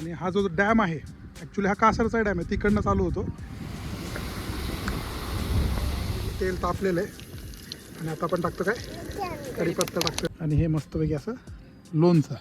आणि हा जो डॅम आहे ॲक्च्युली हा कासरचा डॅम आहे, तिकडनं चालू होतो. तेल तापलेलं आहे आणि आता आपण टाकतो काय कढीपत्ता टाकतो आणि हे मस्तपैकी असं लोणचं.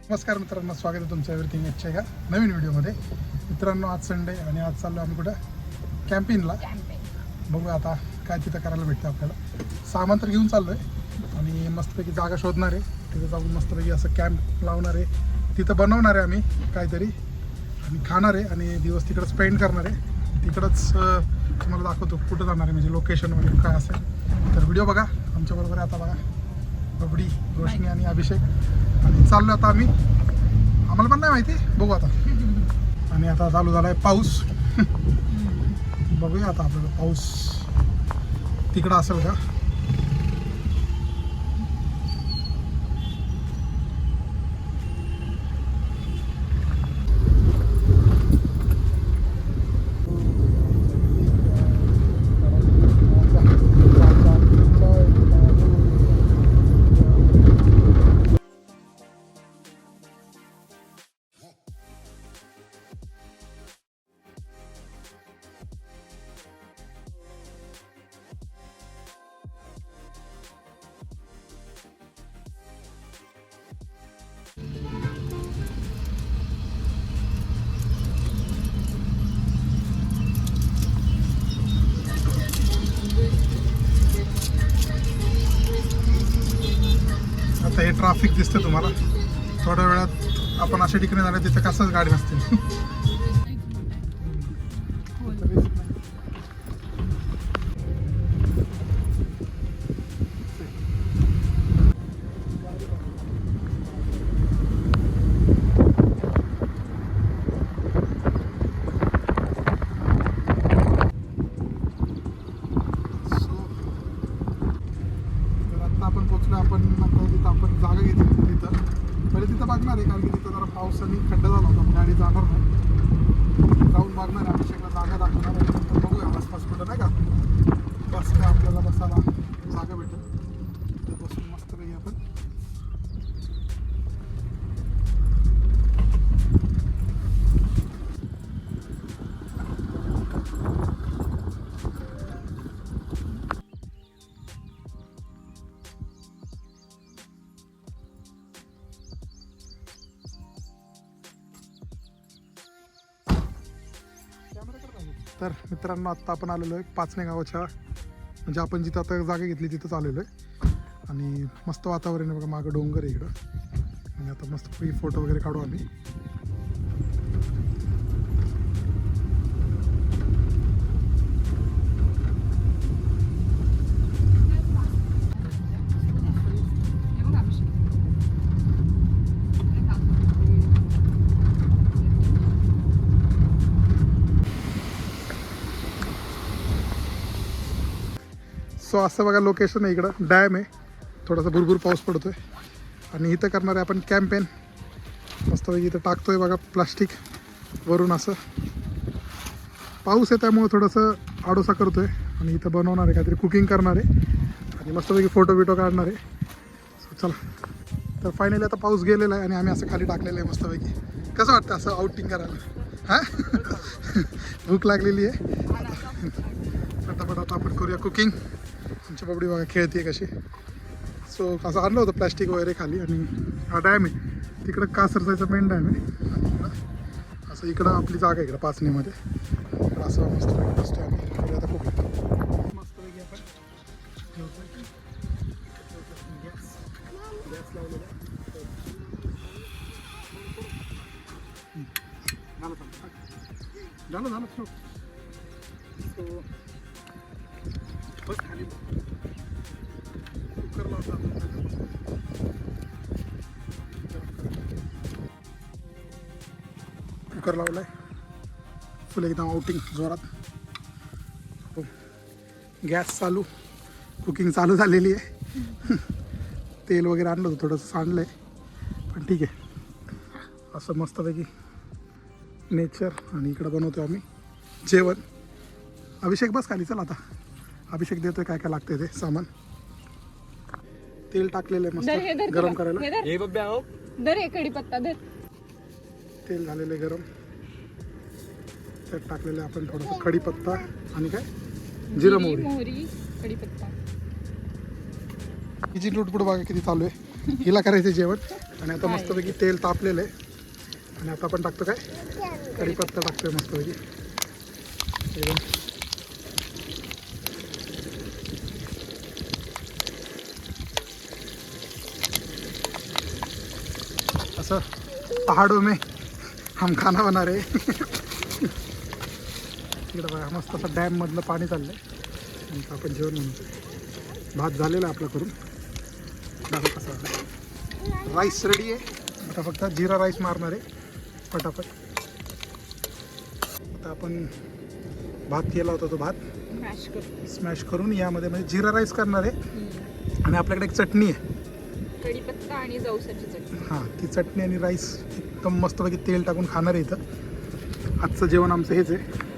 नमस्कार मित्रांनो, स्वागत आहे तुमचं एव्हरीथिंग एचच्या एका नवीन व्हिडिओमध्ये. मित्रांनो, आज संडे आणि आज चाललो आम्ही कुठं कॅम्पिंगला. बघूया आता काय तिथं करायला भेटतं आपल्याला. सामान तर घेऊन चाललो आहे आणि मस्तपैकी जागा शोधणार आहे, तिथं जाऊन मस्तपैकी असं कॅम्प लावणार आहे, तिथं बनवणार आहे आम्ही काहीतरी आणि खाणार आहे आणि दिवस तिकडं स्पेंड करणार आहे. तिकडंच तुम्हाला दाखवतो कुठं जाणार आहे, म्हणजे लोकेशन वगैरे काय असेल. तर व्हिडिओ बघा आमच्याबरोबर आहे. आता बघा बबडी, रोशनी आणि अभिषेक आणि चाललो आता आम्ही. आम्हाला पण नाही माहिती, बघू आता. आणि आता चालू झाला आहे पाऊस. बघूया आता आपल्याला पाऊस तिकडं असेल का. आता हे ट्रॅफिक दिसतं तुम्हाला. थोड्या वेळात आपण अशा ठिकाणी जाणार तिथं कसंच गाडी नसतील. आपण पोचलो. आपण तिथं आपण जागा घेतली तिथं. पहिले तिथं बघणार आहे, कारण की तिथं जरा पावसाने खड्डा झाला होता, गाडी जाणार नाही. जाऊन बघणार आहे, अभिषेकला जागा दाखवणार आहे. नंतर बघूया आसपास कुठं नाही का बस काय आपल्याला बसायला जागा भेटेल तिथं बसून मस्त पैकी आपण. तर मित्रांनो, आत्ता आपण आलेलो आहे पाचने गावाच्या, म्हणजे आपण जिथं आता जागा घेतली तिथंच आलेलो आहे. आणि मस्त वातावरण आहे बघा, मागं डोंगर आहे इकडं. आणि आता मस्त फ्री फोटो वगैरे काढू आम्ही. सो असं बघा लोकेशन आहे. इकडं डॅम आहे, थोडासा भरपूर पाऊस पडतो आहे आणि इथं करणार आहे आपण कॅम्पेन. मस्तपैकी इथं टाकतो आहे बघा प्लास्टिक वरून. असं पाऊस आहे त्यामुळे थोडंसं आडोसा करतो आहे आणि इथं बनवणार आहे काहीतरी, कुकिंग करणार आहे आणि मस्तपैकी फोटो बिटो काढणार आहे. सो चला. तर फायनली आता पाऊस गेलेला आहे आणि आम्ही असं खाली टाकलेलं आहे मस्तपैकी. कसं वाटतं असं आउटिंग करायला? हां भूक लागलेली आहे. पटापट आता आपण करूया कुकिंग. तुमची बबडी बघा खेळते कशी. सो असं आणलं होतं प्लॅस्टिक वगैरे खाली. आणि हा डॅम आहे, तिकडं कासरचा मेन डॅम आहे आणि इकडं असं इकडं आपली जागा आहे इकडं पाचनीमध्ये. इकडं असं मस्त बसतो आम्ही. करूया आता कुकिंग मस्तपैकी. आपण गॅस लावलेला झालं सो बस खाली कुकर लावता. कुकर लावलाय फुल एकदम आउटिंग जोरात. गॅस चालू, कुकिंग चालू झालेली आहे. तेल वगैरे आणलं होतं, थोडंसं सांडलं आहे पण ठीक आहे. असं मस्तपैकी नेचर. आणि इकडं बनवतो आम्ही जेवण. अभिषेक बस खाली, चल आता. अभिषेक देतोय काय काय लागतंय ते सामान. तेल टाकलेलं आहे धर हे मस्त धर गरम तुला. करायला. हे धर. हे बघ हो. धर हे कढीपत्ता धर. तेल झालेलं आहे गरम. त्यात टाकलेलं आहे आपण थोडासा कढीपत्ता आणि काय जिरं मोहरी. मोहरी कढीपत्ता. हिची लुटपुट बघा किती चालू आहे. हिला करायचं जेवण. आणि आता मस्तपैकी तेल तापलेलं आहे. आणि आता आपण टाकतो काय कढीपत्ता टाकतोय मस्तपैकी एकदम. असं पहाडों में हम खाना बना रहे. इकडं बघा मस्त असं डॅम मधलं पाणी चाललंय. आणि आपण जेवण म्हणतोय. भात झालेला आहे आपला करून. दाखव कसा झाला. राईस रेडी आहे. आता फक्त जिरा राईस मारणार आहे पटापट. आता आपण भात केला होता तो भात मॅश कर. स्मॅश करून यामध्ये म्हणजे जिरा राईस करणार आहे. आणि आपल्याकडे एक चटणी आहे कढीपत्ता आणि जवसाची चटणी. हां, ती चटणी आणि राईस एकदम मस्तपैकी तेल टाकून खाणार आहे इथं. आजचं जेवण आमचं हेच आहे.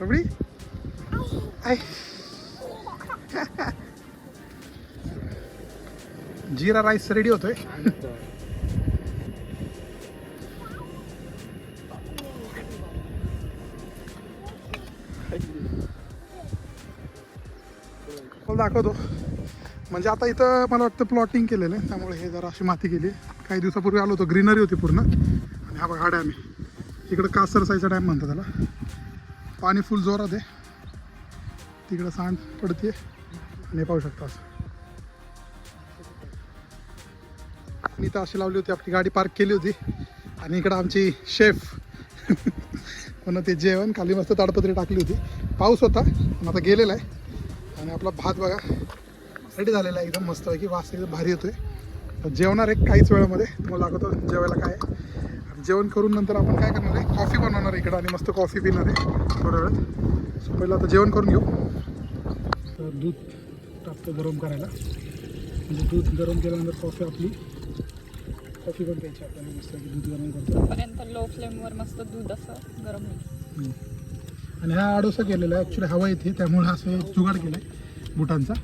Rabri I. Jeera rice ready होतोय. दाखवतो. म्हणजे आता इथं मला वाटतं प्लॉटिंग केलेलं आहे त्यामुळे हे जरा अशी माती केली. काही दिवसापूर्वी आलो होतो ग्रीनरी होती पूर्ण. आणि हा बघा हा डॅम आहे. इकडं कासरसाईचा डॅम म्हणतात त्याला. पाणी फुल जोरात आहे. तिकडं सांड पडते आणि पाहू शकता असं. मी तर अशी लावली होती आपली गाडी पार्क केली होती. आणि इकडं आमची शेफ म्हणून ते जेवण खाली मस्त ताडपत्री टाकली होती. पाऊस होता पण आता गेलेला आहे. आणि आपला भात बघा रेडी झालेला आहे एकदम मस्तपैकी. वास एकदम भारी येतोय. तर जेवणार आहे काहीच वेळामध्ये. तुम्हाला दाखवतो जेवायला काय आहे. जेवण करून नंतर आपण काय करणार आहे कॉफी बनवणार आहे इकडं. आणि मस्त कॉफी पिणार आहे थोड्या वेळात. सो पहिलं आता जेवण करून घेऊ. तर दूध टाकतो गरम करायला. म्हणजे दूध गरम केल्यानंतर कॉफी आपली कॉफी पण प्यायची आपल्याला. मस्त दूध गरम करतो पर्यंत लो फ्लेमवर मस्त दूध असं गरम होईल. आणि हा आडोसा केलेला आहे. ॲक्च्युली हवा येते त्यामुळे असं जुगाड केलं आहे बुटांचा.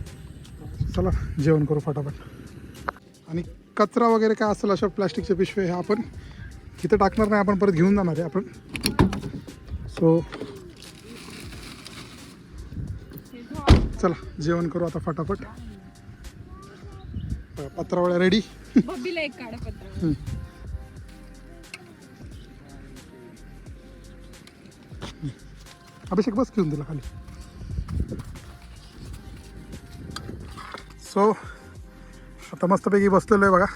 चला जेवण करू फटाफट. आणि कचरा वगैरे काय असेल अशा प्लॅस्टिकचे पिशवे हे आपण इथं टाकणार नाही. आपण परत घेऊन जाणार आहे आपण. सो चला जेवण करू आता फटाफट. पत्रावळ्या रेडी. बबीला एक काढा पत्र. अभिषेक बस घेऊन दिला खाली. सो आता मस्तपैकी बसलेलो आहे बघा.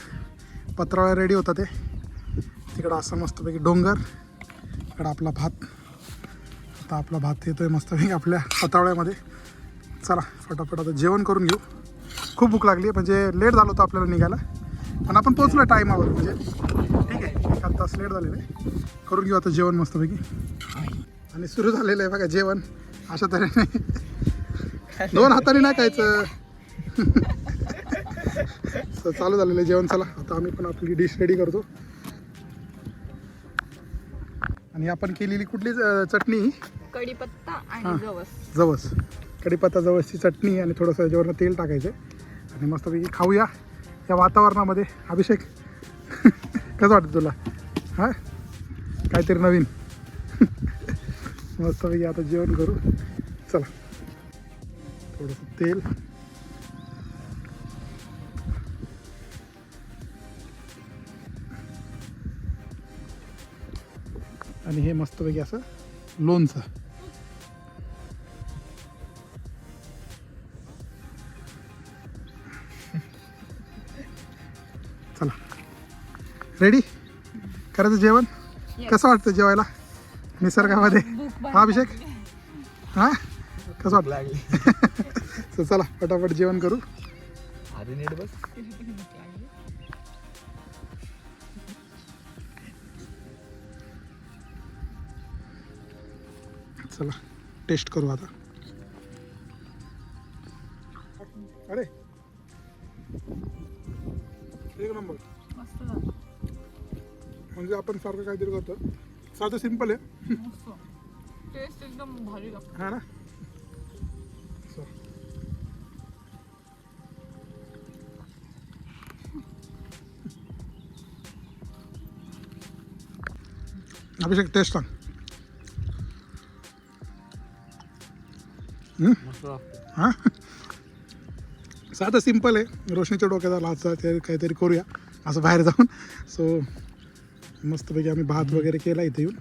पत्रावळ्या रेडी होता ते. तिकडं असं मस्तपैकी डोंगर. इकडं आपला भात. आता आपला भात येतोय मस्तपैकी आपल्या पत्रावळ्यामध्ये. चला फटाफट आता जेवण करून घेऊ. खूप भूक लागली आहे. म्हणजे लेट झालं होतं आपल्याला निघायला पण आपण पोचलो टाईमावर. म्हणजे ठीक आहे 1 तास लेट झालेलं आहे. करून घेऊ आता जेवण मस्तपैकी. आणि सुरू झालेलं आहे बघा जेवण अशा तऱ्हेने. 2 हाताने नाही खायचं. चालू झालेलं आहे जेवण. चला आता आम्ही पण आपली डिश रेडी करतो. आणि आपण केलेली कुठली चटणी कढीपत्ता आणि जवस. जवस. कढीपत्ता जवसची चटणी आणि थोडंसं याच्यावरनं तेल टाकायचं आणि मस्तपैकी खाऊया या वातावरणामध्ये. अभिषेक कसं वाटतं तुला? हां काहीतरी नवीन. मस्तपैकी आता जेवण करू. चला थोडंसं तेल. आणि हे मस्तपैकी असं लोणचं. चला रेडी करायचं जेवण. कसं वाटतं जेवायला निसर्गामध्ये? हा अभिषेक हां कसं वाटलं लागली? तर चला फटाफट जेवण करू. आधी नीट बस. चला टेस्ट करू आता. अरे एक नंबर. मस्त झालं. म्हणजे आपण सारखं काहीतरी करतो. साधं सिंपल आहे. मस्त. टेस्ट एकदम भारी लागतो. हा ना. So. अभिषेक टेस्ट सांग. मस्त लागतं. हां साधं सिंपल आहे. रोशनीच्या डोक्यात आला आजचा ते काहीतरी करूया असं बाहेर जाऊन. सो मस्तपैकी आम्ही भात वगैरे केला इथे येऊन.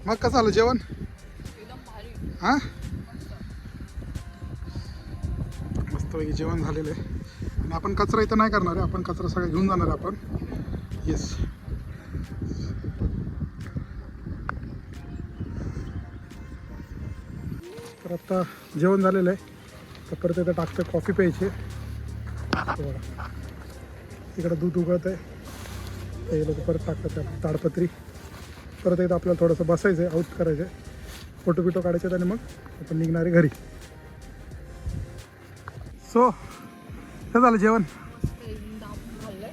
मग कसं आलं जेवण? एकदम भारी. हां मस्तपैकी जेवण झालेलं आहे. आणि आपण कचरा इथं नाही करणार आहे. आपण कचरा सगळा घेऊन जाणार आहे आपण. येस. तर आता जेवण झालेलं आहे. तर परत इथं टाकतं कॉफी प्यायची. बघा इकडं दूध उकळत आहे. हे लोक परत टाकतात त्यात ताडपत्री. परत एकदा आपल्याला थोडंसं बसायचं आहे. आऊट करायचं आहे. फोटो बिटो काढायचे आणि मग आपण निघणारे घरी. सो काय झालं जेवण? मस्त एकदम खाल्लंय.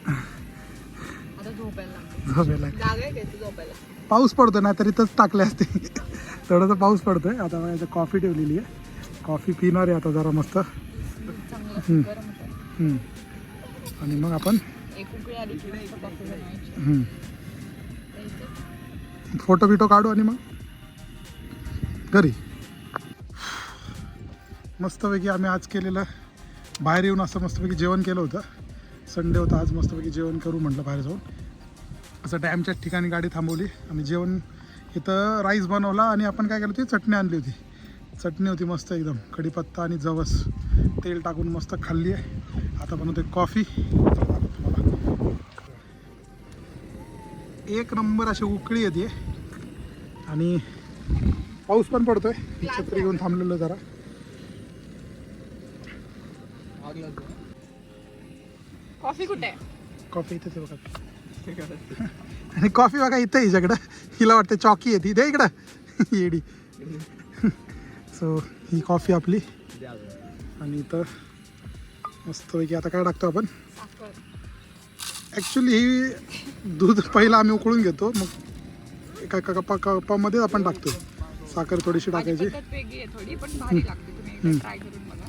आता झोपायला लागते. झोपायला जागा आहे का झोपायला? पाऊस पडतोय ना तरी इथंच टाकले असते. थोडासा पाऊस पडतोय. आता बघा इथं कॉफी ठेवलेली आहे. कॉफी पिणार आहे आता जरा मस्त. चांगलं गरम होतं. आणि मग आपण एक उकळी आली की मस्त कॉफी बनवायची. प्यायचं. फोटो बिटो काढू आणि मग घरी. मस्तपैकी आम्ही आज केलेलं बाहेर येऊन असं मस्तपैकी जेवण केलं होतं. संडे होता आज. मस्तपैकी जेवण करू म्हटलं बाहेर जाऊन. असं डॅमच्या ठिकाणी गाडी थांबवली आणि जेवण इथं राईस बनवला. आणि आपण काय केलं होती चटणी आणली होती. चटणी होती मस्त एकदम. कढीपत्ता आणि जवस तेल टाकून मस्त खाल्ली आहे. आता बनवते कॉफी. तुम्हाला एक नंबर अशी उकळी येते. आणि पाऊस पण पडतोय. ही छत्री घेऊन थांबलेलं जरा. कॉफी कुठे आहे? कॉफी इथेच आहे बघा. आणि कॉफी बघा इथं हिच्याकडं. हिला वाटतं चॉकी आहे ती. दे इकडं येडी. सो ही कॉफी आपली. आणि इथं मस्तपैकी आता काय टाकतो आपण? साखर. ॲक्च्युली ही दूध पहिला आम्ही उकळून घेतो. मग एका कपामध्ये आपण टाकतो. साखर थोडीशी माझी टाकायची. पद्धत वेगळी आहे थोडी पण भारी लागते. तुम्ही एकदा ट्राय करून बघा.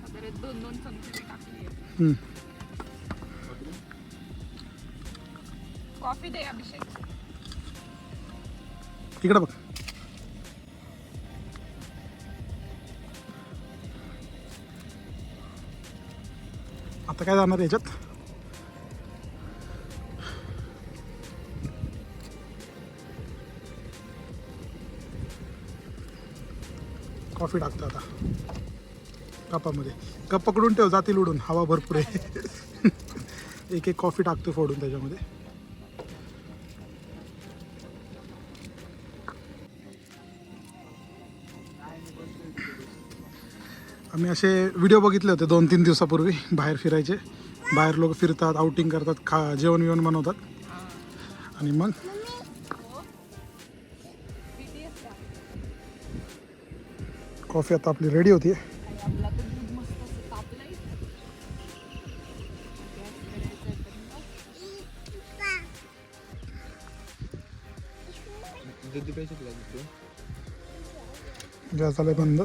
आता 2-2 चमचे मी टाकली आहे. कॉफी दे अभिषेक. इकडं बघ. आता काय जाणार याच्यात? कॉफी टाकतो आता कपामध्ये. कप पकडून ठेव जातील उडून. हवा भरपूर आहे. एक एक कॉफी टाकतो फोडून त्याच्यामध्ये. आम्ही असे व्हिडिओ बघितले होते 2-3 दिवसापूर्वी. बाहेर फिरायचे. बाहेर लोक फिरतात, आउटिंग करतात, जेवण बिवण बनवतात. आणि मग कॉफी आता आपली रेडी होती. आपला पण दूध मस्त असं तापलंय. गॅस झालाय बंद.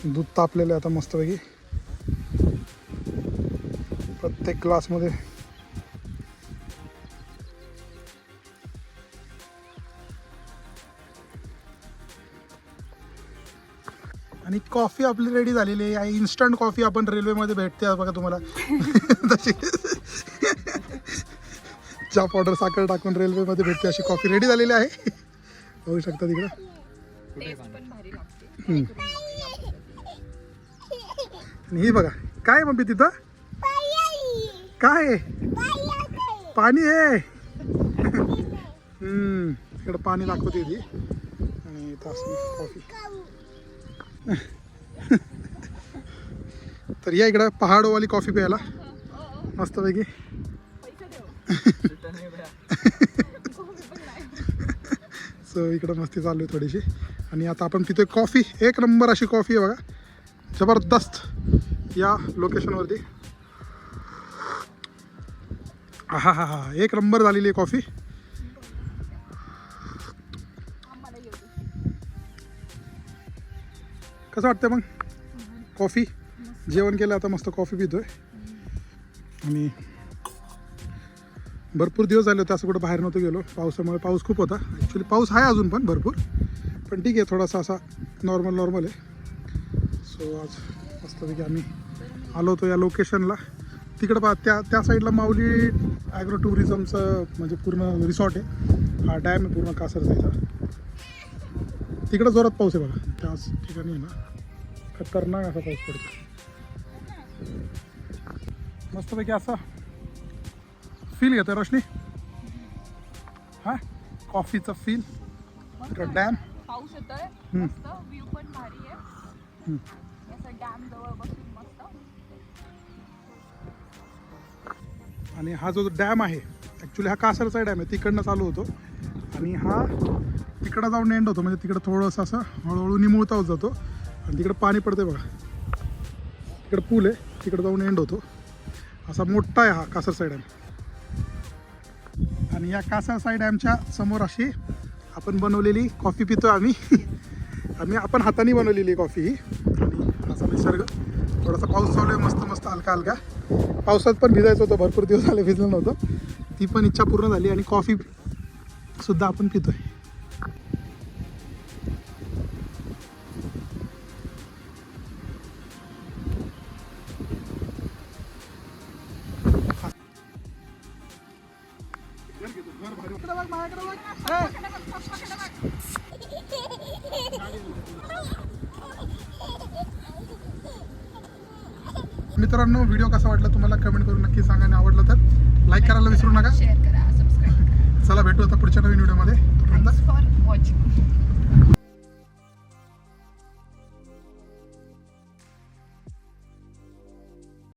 दूध तापलेलं आहे आता मस्तपैकी. प्रत्येक ग्लासमध्ये आणि कॉफी आपली रेडी झालेली आहे. इन्स्टंट कॉफी आपण रेल्वेमध्ये भेटते बघा तुम्हाला. तशी चहा पावडर साखर टाकून रेल्वेमध्ये भेटते अशी कॉफी रेडी झालेली आहे. बघू शकता तिकडं. टेस्ट पण भारी लागते. हम्म. आणि ही बघा काय मम्मी तिथं काय आहे? पाणी आहे. इकडं पाणी दाखवते ती आणि तास कॉफी. तर या इकडं पहाडोवाली कॉफी प्यायला मस्तपैकी. सो इकडं मस्ती चालू आहे थोडीशी. आणि आता आपण पितोय कॉफी. एक नंबर अशी कॉफी आहे बघा, जबरदस्त या लोकेशनवरती. हा हा हा एक नंबर झालेली आहे कॉफी. कसं वाटतंय मग कॉफी? जेवण केलं आता मस्त कॉफी पितोय. आणि भरपूर दिवस झाले होते असं कुठं बाहेर नव्हतं गेलो पावसामुळे. पाऊस खूप होता ॲक्च्युली. पाऊस आहे अजून पण भरपूर, पण ठीक आहे थोडासा असा नॉर्मल आहे. सो आज मस्तपैकी आम्ही आलो होतो या लोकेशनला. तिकडं पहा त्या साईडला माऊली ॲग्रो टुरिझमचं म्हणजे पूर्ण रिसॉर्ट आहे. हा डॅम आहे पूर्ण कासरचा इथं. तिकडं जोरात पाऊस आहे बघा. त्याच ठिकाणी आहे ना खतरनाक असा पाऊस पडतो. मस्तपैकी असा फील घेतोय रोशनी. हा कॉफीचा फील. इकडं डॅम. पाऊस येतोय मस्त. व्ह्यू पण भारी आहे. असं डॅम जवळ बसून मस्त. आणि हा जो डॅम आहे ॲक्च्युली हा कासरचा डॅम आहे. तिकडनं चालू होतो आणि हा तिकडं जाऊन एंड होतो. म्हणजे तिकडं थोडंसं असं हळूहळू निमुळता होत जातो आणि तिकडं पाणी पडते बघा. तिकडं पूल आहे, तिकडं जाऊन एंड होतो. असा मोठा आहे हा कासरचा डॅम. आणि या कासरसा डॅमच्या समोर अशी आपण बनवलेली कॉफी पितो आम्ही. आपण हाताने बनवलेली कॉफी ही. आणि असा निसर्ग. थोडासा पाऊस चालू आहे मस्त हलका. पावसात पण भिजायचं होतं, भरपूर दिवस झाले भिजलं नव्हतं. ती पण इच्छा पूर्ण झाली आणि कॉफी सुद्धा आपण पितोय. मित्रांनो व्हिडिओ कसा वाटला तुम्हाला कमेंट करून नक्की सांगा. आणि आवडलं तर लाईक करायला विसरू नका. शेअर करा, सबस्क्राईब करा. चला भेटू आता पुढच्या नवीन व्हिडिओमध्ये. तोपर्यंत थँक्स फॉर वॉचिंग.